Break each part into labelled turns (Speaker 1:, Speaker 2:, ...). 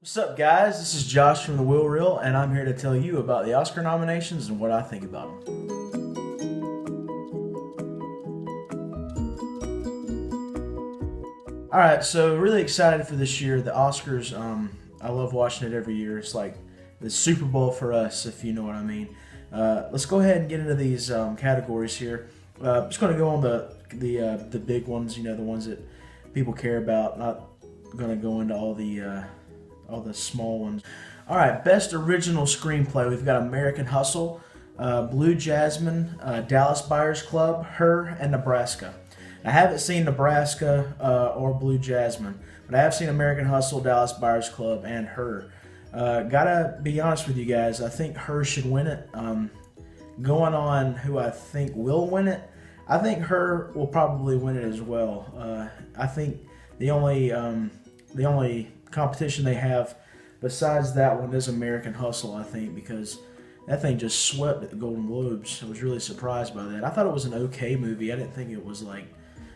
Speaker 1: What's up, guys? This is Josh from the Will Reel, and I'm here to tell you about the Oscar nominations and what I think about them. All right, so really excited for this year. The Oscars, I love watching it every year. It's like the Super Bowl for us, if you know what I mean. Let's go ahead and get into these categories here. I'm just going to go on the big ones, the ones that people care about. Not going to go into all the small ones. All right, best original screenplay. We've got American Hustle, Blue Jasmine, Dallas Buyers Club, Her, and Nebraska. I haven't seen Nebraska or Blue Jasmine, but I have seen American Hustle, Dallas Buyers Club, and Her. Gotta be honest with you guys, I think Her should win it. Going on who I think will win it, I think Her will probably win it as well. I think the only competition they have besides that one is American Hustle, I think, because that thing just swept at the Golden Globes. I was really surprised by that. I thought it was an okay movie. I didn't think it was like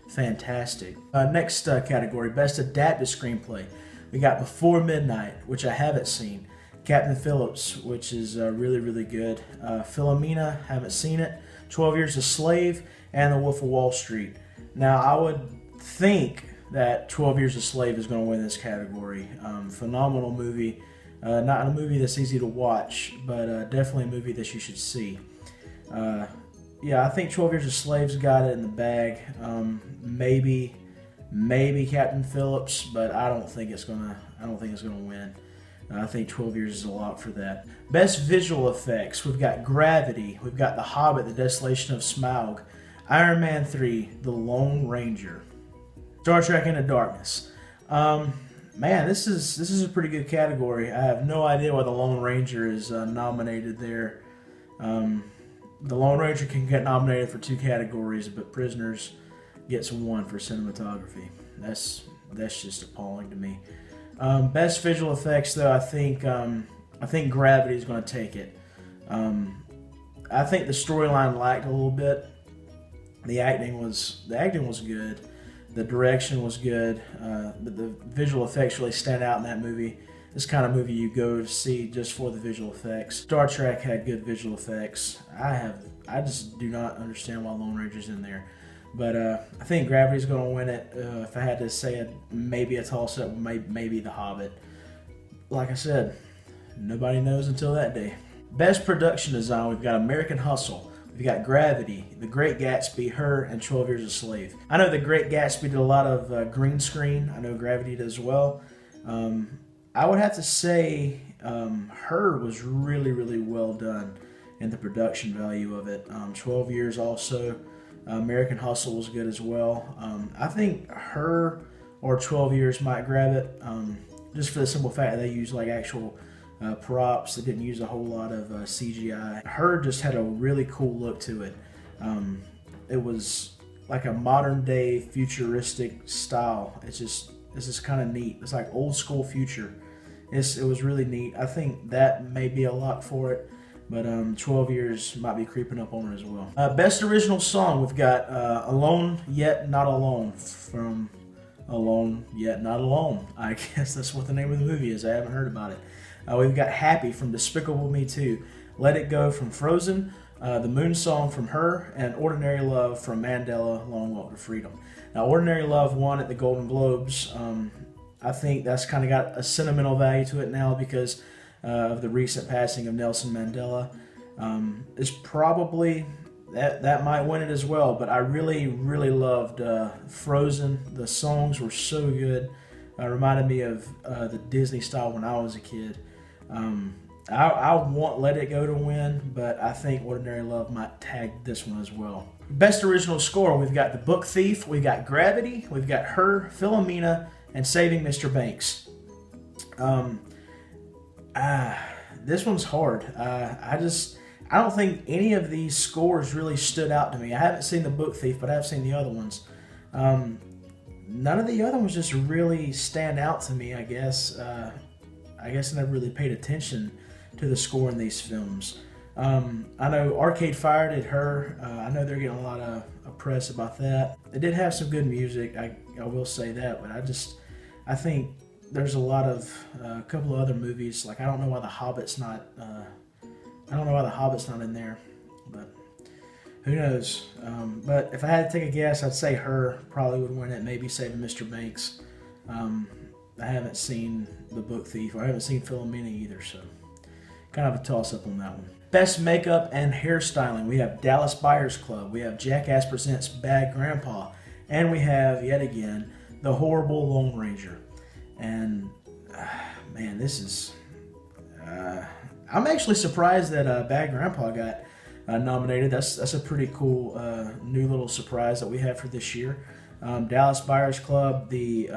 Speaker 1: fantastic. Next category, best adapted screenplay. We got Before Midnight, which I haven't seen. Captain Phillips, which is really, really good. Philomena, haven't seen it. 12 Years a Slave, and The Wolf of Wall Street. Now, I would think that 12 Years a Slave is going to win this category. Phenomenal movie. Not a movie that's easy to watch, but definitely a movie that you should see. Yeah, I think 12 Years a Slave's got it in the bag. Maybe Captain Phillips, but I don't think it's gonna win. I think 12 Years is a lot for that. Best visual effects. We've got Gravity. We've got The Hobbit: The Desolation of Smaug, Iron Man 3, The Lone Ranger, Star Trek Into Darkness. Man, this is a pretty good category. I have no idea why The Lone Ranger is nominated there. The Lone Ranger can get nominated for 2 categories, but Prisoners gets 1 for cinematography. That's just appalling to me. Best visual effects, though, I think Gravity is going to take it. I think the storyline lacked a little bit. The acting was good. The direction was good, but the visual effects really stand out in that movie. This kind of movie you go to see just for the visual effects. Star Trek had good visual effects. I just do not understand why Lone Ranger's in there. But I think Gravity's going to win it. If I had to say it, maybe a toss-up, maybe The Hobbit. Like I said, nobody knows until that day. Best production design, we've got American Hustle. We've got Gravity, The Great Gatsby, Her, and 12 Years a Slave. I know The Great Gatsby did a lot of green screen. I know Gravity did as well. I would have to say Her was really, really well done in the production value of it. 12 Years also. American Hustle was good as well. I think Her or 12 Years might grab it, just for the simple fact that they use like actual props. They didn't use a whole lot of CGI. Her just had a really cool look to it. It was like a modern day futuristic style. It's just kind of neat. It's like old school future. It was really neat. I think that may be a lot for it, but 12 Years might be creeping up on it as well. Best original song, we've got Alone Yet Not Alone from Alone Yet Not Alone. I guess that's what the name of the movie is. I haven't heard about it. We've got Happy from Despicable Me 2, Let It Go from Frozen, The Moon Song from Her, and Ordinary Love from Mandela: Long Walk to Freedom. Now, Ordinary Love won at the Golden Globes. I think that's kind of got a sentimental value to it now because of the recent passing of Nelson Mandela. It's probably that might win it as well, but I really, really loved Frozen. The songs were so good. Reminded me of the Disney style when I was a kid. I want Let It Go to win, but I think Ordinary Love might tag this one as well. Best original score, we've got The Book Thief, we've got Gravity, we've got Her, Philomena, and Saving Mr. Banks. This one's hard. I don't think any of these scores really stood out to me. I haven't seen The Book Thief, but I have seen the other ones. None of the other ones just really stand out to me, I guess. I never really paid attention to the score in these films. I know Arcade Fire did Her. I know they're getting a lot of press about that. It did have some good music, I will say that, but I think there's a couple of other movies. Like I don't know why The Hobbit's not. I don't know why The Hobbit's not in there, but who knows? But if I had to take a guess, I'd say Her probably would win it. Maybe Saving Mr. Banks. I haven't seen The Book Thief, or I haven't seen Philomena either, so kind of a toss-up on that one. Best makeup and hairstyling. We have Dallas Buyers Club. We have Jackass Presents Bad Grandpa. And we have, yet again, The Horrible Lone Ranger. And, man, this is... I'm actually surprised that Bad Grandpa got nominated. That's a pretty cool new little surprise that we have for this year. Dallas Buyers Club, the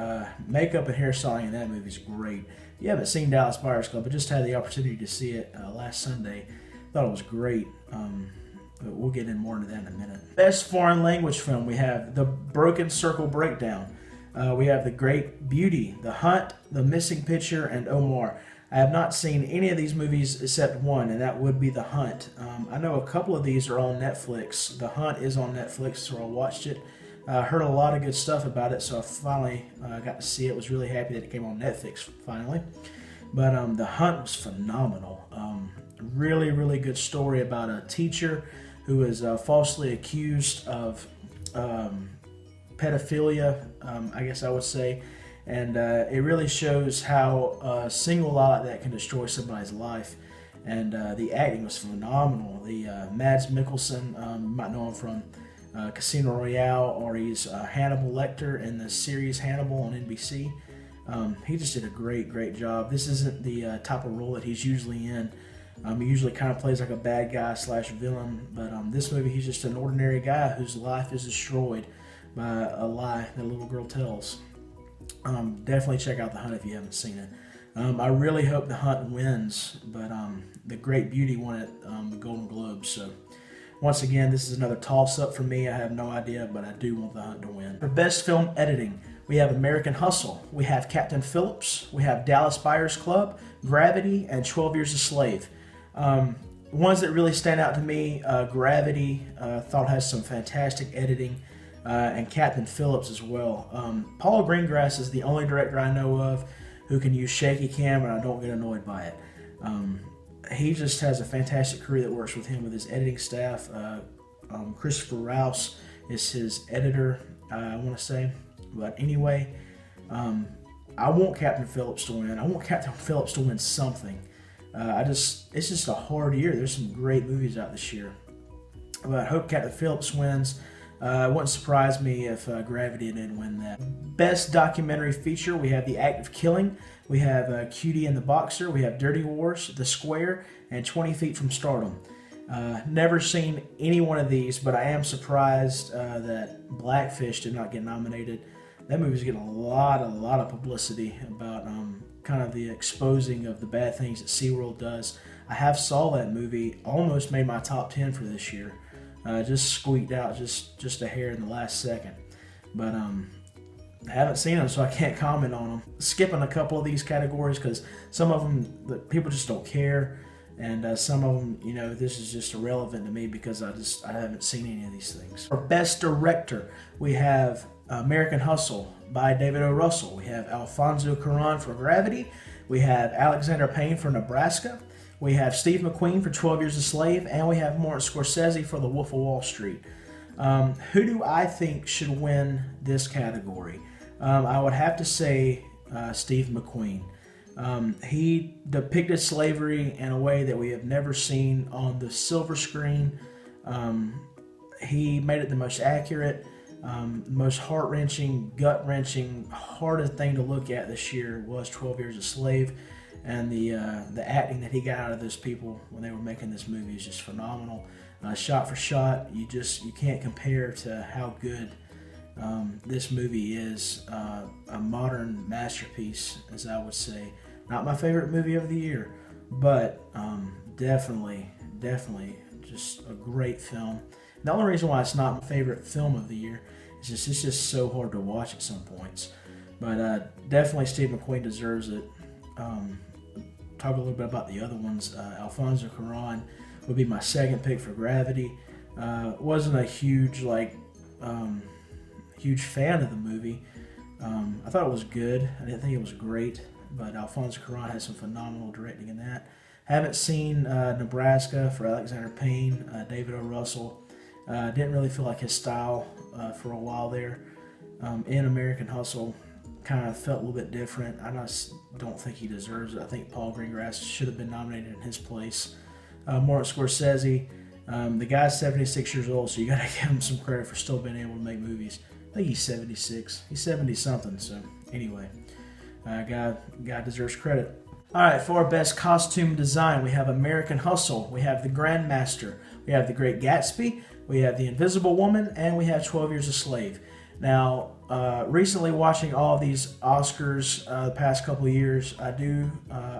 Speaker 1: makeup and hairstyling in that movie is great. If you haven't seen Dallas Buyers Club, I just had the opportunity to see it last Sunday. Thought it was great. But we'll get in more into that in a minute. Best foreign language film, we have The Broken Circle Breakdown. We have The Great Beauty, The Hunt, The Missing Picture, and Omar. I have not seen any of these movies except one, and that would be The Hunt. I know a couple of these are on Netflix. The Hunt is on Netflix, so I watched it. Heard a lot of good stuff about it, so I finally got to see it. Was really happy that it came on Netflix finally. But The Hunt was phenomenal. Really, really good story about a teacher who is falsely accused of pedophilia, I guess I would say. And it really shows how a single lie like that can destroy somebody's life. And the acting was phenomenal. The Mads Mikkelsen, you might know him from Casino Royale, or he's Hannibal Lecter in the series Hannibal on NBC. He just did a great job. This isn't the type of role that he's usually in. He usually kind of plays like a bad guy / villain, but this movie he's just an ordinary guy whose life is destroyed by a lie that a little girl tells. Definitely check out The Hunt if you haven't seen it. I really hope The Hunt wins, but The Great Beauty won it, the Golden Globes, so once again, this is another toss-up for me. I have no idea, but I do want The Hunt to win. For Best Film Editing, we have American Hustle, we have Captain Phillips, we have Dallas Buyers Club, Gravity, and 12 Years a Slave. Ones that really stand out to me, Gravity, thought has some fantastic editing, and Captain Phillips as well. Paul Greengrass is the only director I know of who can use shaky cam and I don't get annoyed by it. He just has a fantastic crew that works with him with his editing staff. Christopher Rouse is his editor, I want to say. But anyway, I want Captain Phillips to win. I want Captain Phillips to win something. It's just a hard year. There's some great movies out this year. But I hope Captain Phillips wins. It wouldn't surprise me if Gravity didn't win that. Best documentary feature, we have The Act of Killing, we have Cutie and the Boxer, we have Dirty Wars, The Square, and 20 Feet from Stardom. Never seen any one of these, but I am surprised that Blackfish did not get nominated. That movie's getting a lot of publicity about kind of the exposing of the bad things that SeaWorld does. I have saw that movie, almost made my top 10 for this year. Just squeaked out just a hair in the last second. But I haven't seen them, so I can't comment on them. Skipping a couple of these categories because some of them, the people just don't care. And some of them, this is just irrelevant to me because I haven't seen any of these things. For Best Director, we have American Hustle by David O. Russell. We have Alfonso Cuarón for Gravity. We have Alexander Payne for Nebraska. We have Steve McQueen for 12 Years a Slave. And we have Martin Scorsese for The Wolf of Wall Street. Who do I think should win this category? I would have to say Steve McQueen. He depicted slavery in a way that we have never seen on the silver screen. He made it the most accurate, most heart-wrenching, gut-wrenching, hardest thing to look at this year was 12 Years a Slave. And the acting that he got out of those people when they were making this movie is just phenomenal. Shot for shot, you can't compare to how good this movie is. A modern masterpiece, as I would say. Not my favorite movie of the year, but definitely just a great film. The only reason why it's not my favorite film of the year is it's just so hard to watch at some points. But definitely Steve McQueen deserves it. Talk a little bit about the other ones. Alfonso Cuarón would be my second pick for Gravity. Wasn't a huge fan of the movie. I thought it was good. I didn't think it was great, but Alfonso Cuarón has some phenomenal directing in that. Haven't seen Nebraska for Alexander Payne, David O. Russell. Didn't really feel like his style for a while there. In American Hustle, kind of felt a little bit different. I just don't think he deserves it. I think Paul Greengrass should have been nominated in his place. Martin Scorsese, the guy's 76 years old, so you got to give him some credit for still being able to make movies. I think he's 76. He's 70 something. So anyway, guy deserves credit. All right, for our best costume design, we have American Hustle, we have The Grandmaster, we have The Great Gatsby, we have The Invisible Woman, and we have 12 Years a Slave. Now, recently watching all of these Oscars the past couple of years, I do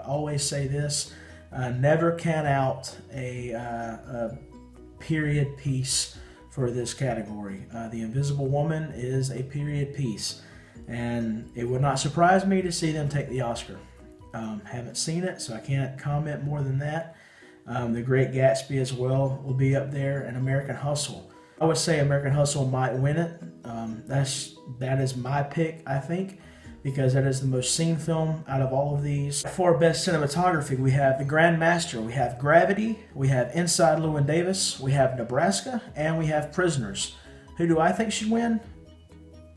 Speaker 1: always say this: never count out a period piece for this category. The Invisible Woman is a period piece, and it would not surprise me to see them take the Oscar. Haven't seen it, so I can't comment more than that. The Great Gatsby as well will be up there, and American Hustle. I would say American Hustle might win it. That is my pick, I think, because that is the most seen film out of all of these. For best cinematography, we have The Grandmaster, we have Gravity, we have Inside Llewyn Davis, we have Nebraska, and we have Prisoners. Who do I think should win?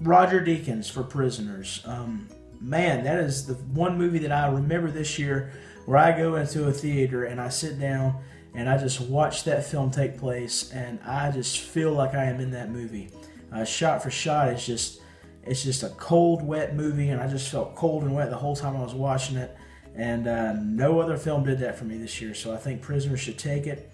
Speaker 1: Roger Deakins for Prisoners. Man, that is the one movie that I remember this year where I go into a theater and I sit down and I just watch that film take place, and I just feel like I am in that movie. Shot for shot, it's just a cold, wet movie, and I just felt cold and wet the whole time I was watching it. And no other film did that for me this year, so I think Prisoners should take it.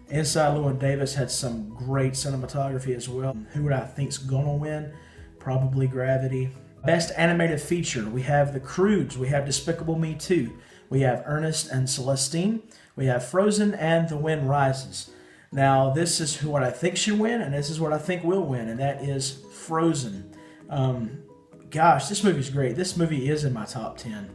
Speaker 1: Inside Llewyn Davis had some great cinematography as well. Who would I think's gonna win? Probably Gravity. Best animated feature, we have The Croods, we have Despicable Me 2, we have Ernest and Celestine, we have Frozen, and The Wind Rises. Now, this is what I think should win, and this is what I think will win, and that is Frozen. Gosh, this movie's great. This movie is in my top 10.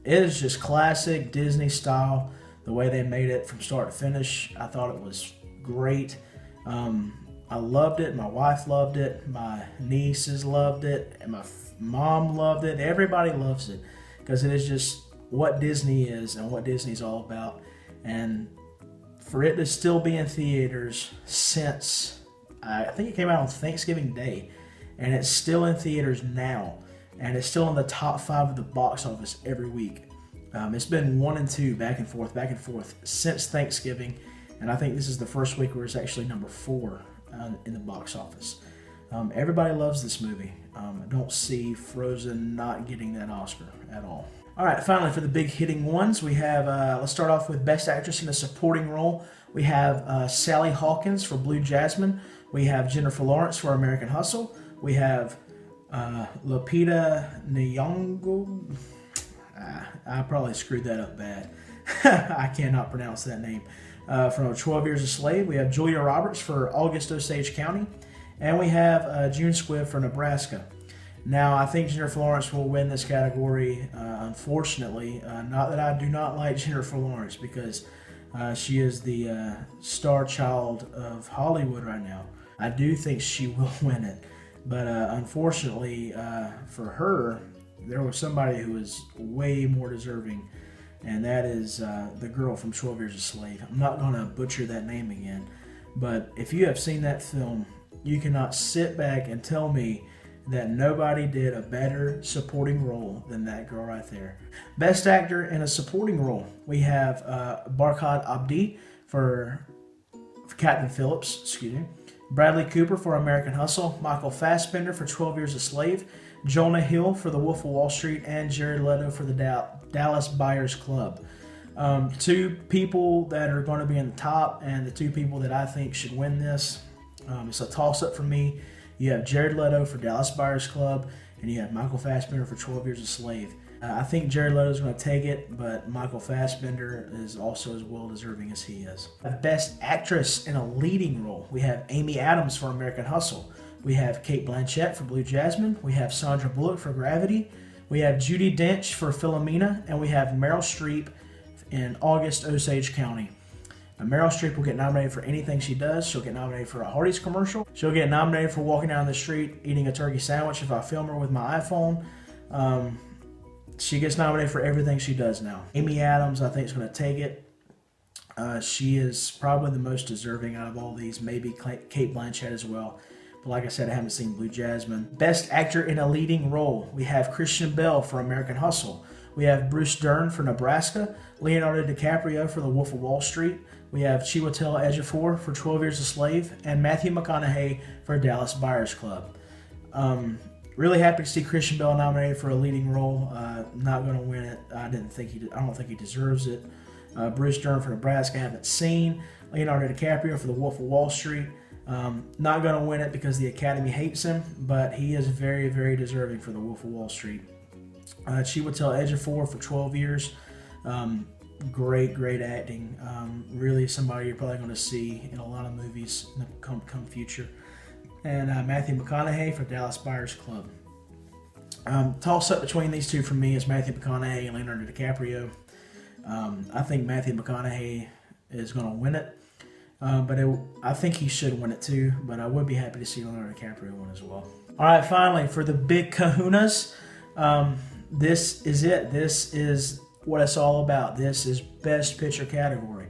Speaker 1: It is just classic Disney style, the way they made it from start to finish. I thought it was great. I loved it. My wife loved it. My nieces loved it. And my mom loved it. Everybody loves it because it is just what Disney is and what Disney's all about. And for it to still be in theaters since, I think it came out on Thanksgiving Day, and it's still in theaters now, and it's still in the top 5 of the box office every week. It's been 1 and 2 back and forth since Thanksgiving, and I think this is the first week where it's actually number 4 in the box office. Everybody loves this movie. I don't see Frozen not getting that Oscar at all. All right, finally for the big hitting ones, we have, let's start off with Best Actress in a Supporting Role. We have Sally Hawkins for Blue Jasmine. We have Jennifer Lawrence for American Hustle. We have Lupita Nyong'o. I probably screwed that up bad. I cannot pronounce that name. From 12 Years a Slave. We have Julia Roberts for August Osage County. And we have June Squibb for Nebraska. Now, I think Jennifer Lawrence will win this category, unfortunately. Not that I do not like Jennifer Lawrence, because she is the star child of Hollywood right now. I do think she will win it. But unfortunately for her, there was somebody who was way more deserving, and that is the girl from 12 Years a Slave. I'm not going to butcher that name again, but if you have seen that film, you cannot sit back and tell me that nobody did a better supporting role than that girl right there. Best Actor in a Supporting Role, we have Barkhad Abdi for Captain Phillips, Bradley Cooper for American Hustle, Michael Fassbender for 12 Years a Slave, Jonah Hill for The Wolf of Wall Street, and Jared Leto for the Dallas Buyers Club. 2 people that are going to be in the top, and the 2 people that I think should win this. It's a toss-up for me. You have Jared Leto for Dallas Buyers Club, and you have Michael Fassbender for 12 Years a Slave. I think Jared Leto is going to take it, but Michael Fassbender is also as well deserving as he is. Best Actress in a Leading Role, we have Amy Adams for American Hustle. We have Cate Blanchett for Blue Jasmine. We have Sandra Bullock for Gravity. We have Judi Dench for Philomena, and we have Meryl Streep in August Osage County. Meryl Streep will get nominated for anything she does. She'll get nominated for a Hardee's commercial. She'll get nominated for walking down the street eating a turkey sandwich if I film her with my iPhone. She gets nominated for everything she does now. Amy Adams, I think, is going to take it. She is probably the most deserving out of all these. Maybe Cate Blanchett as well. But like I said, I haven't seen Blue Jasmine. Best actor in a leading role. We have Christian Bale for American Hustle. We have Bruce Dern for Nebraska. Leonardo DiCaprio for The Wolf of Wall Street. We have Chiwetel Ejiofor for 12 Years a Slave. And Matthew McConaughey for Dallas Buyers Club. Really happy to see Christian Bale nominated for a leading role. Not going to win it. I don't think he deserves it. Bruce Dern for Nebraska, I haven't seen. Leonardo DiCaprio for The Wolf of Wall Street. Not going to win it because the Academy hates him, but he is very, very deserving for The Wolf of Wall Street. Chiwetel Ejiofor for 12 Years. Great acting. Really somebody you're probably going to see in a lot of movies in the come future. And Matthew McConaughey for Dallas Buyers Club. Toss up between these two for me is Matthew McConaughey and Leonardo DiCaprio. I think Matthew McConaughey is going to win it. I think he should win it too, but I would be happy to see Leonardo DiCaprio win as well. All right, finally, for the big kahunas, this is it. This is what it's all about. This is Best Picture category.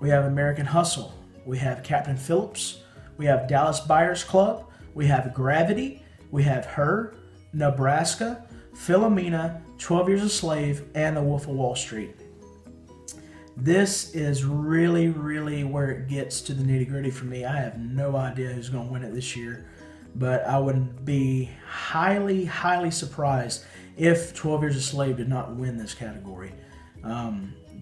Speaker 1: We have American Hustle. We have Captain Phillips. We have Dallas Buyers Club. We have Gravity. We have Her, Nebraska, Philomena, 12 Years a Slave, and The Wolf of Wall Street. This is really, really where it gets to the nitty-gritty for me. I have no idea who's going to win it this year, but I would be highly, highly surprised if 12 Years a Slave did not win this category.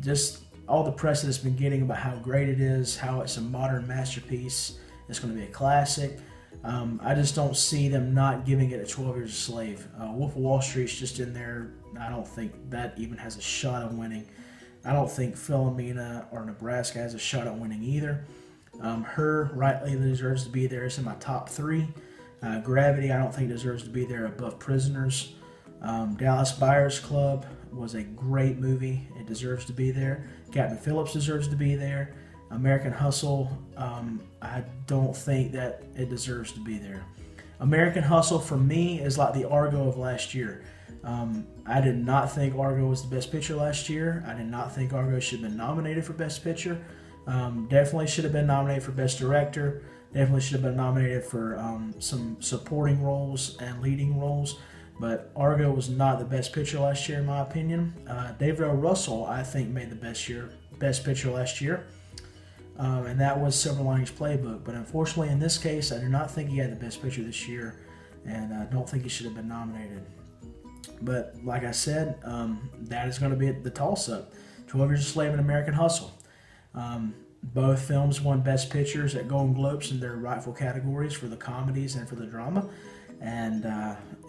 Speaker 1: Just all the press that it's been getting about how great it is, how it's a modern masterpiece, it's going to be a classic. I just don't see them not giving it a 12 Years a Slave. Wolf of Wall Street's just in there. I don't think that even has a shot of winning. I don't think Philomena or Nebraska has a shot at winning either. Her rightly deserves to be there. It's in my top 3. Gravity, I don't think deserves to be there above Prisoners. Dallas Buyers Club was a great movie. It deserves to be there. Captain Phillips deserves to be there. American Hustle, I don't think that it deserves to be there. American Hustle for me is like the Argo of last year. I did not think Argo was the best picture last year. I did not think Argo should have been nominated for Best Picture. Definitely should have been nominated for Best Director. Definitely should have been nominated for some supporting roles and leading roles. But Argo was not the best picture last year, in my opinion. David O. Russell, I think, made the best picture last year. And that was Silver Linings Playbook. But unfortunately, in this case, I do not think he had the best picture this year. And I don't think he should have been nominated. But like I said, that is going to be the toss-up. 12 Years a Slave and American Hustle. Both films won Best Pictures at Golden Globes in their rightful categories for the comedies and for the drama. And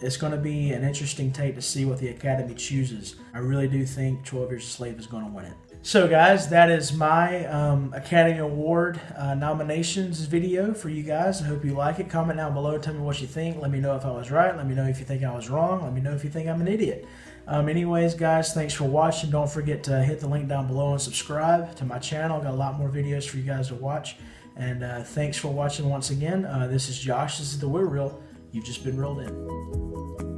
Speaker 1: it's going to be an interesting take to see what the Academy chooses. I really do think 12 Years a Slave is going to win it. So guys, that is my Academy Award nominations video for you guys. I hope you like it. Comment down below. Tell me what you think. Let me know if I was right. Let me know if you think I was wrong. Let me know if you think I'm an idiot. Anyways, guys, thanks for watching. Don't forget to hit the link down below and subscribe to my channel. Got a lot more videos for you guys to watch. And thanks for watching once again. This is Josh. This is The We're Real. You've just been reeled in.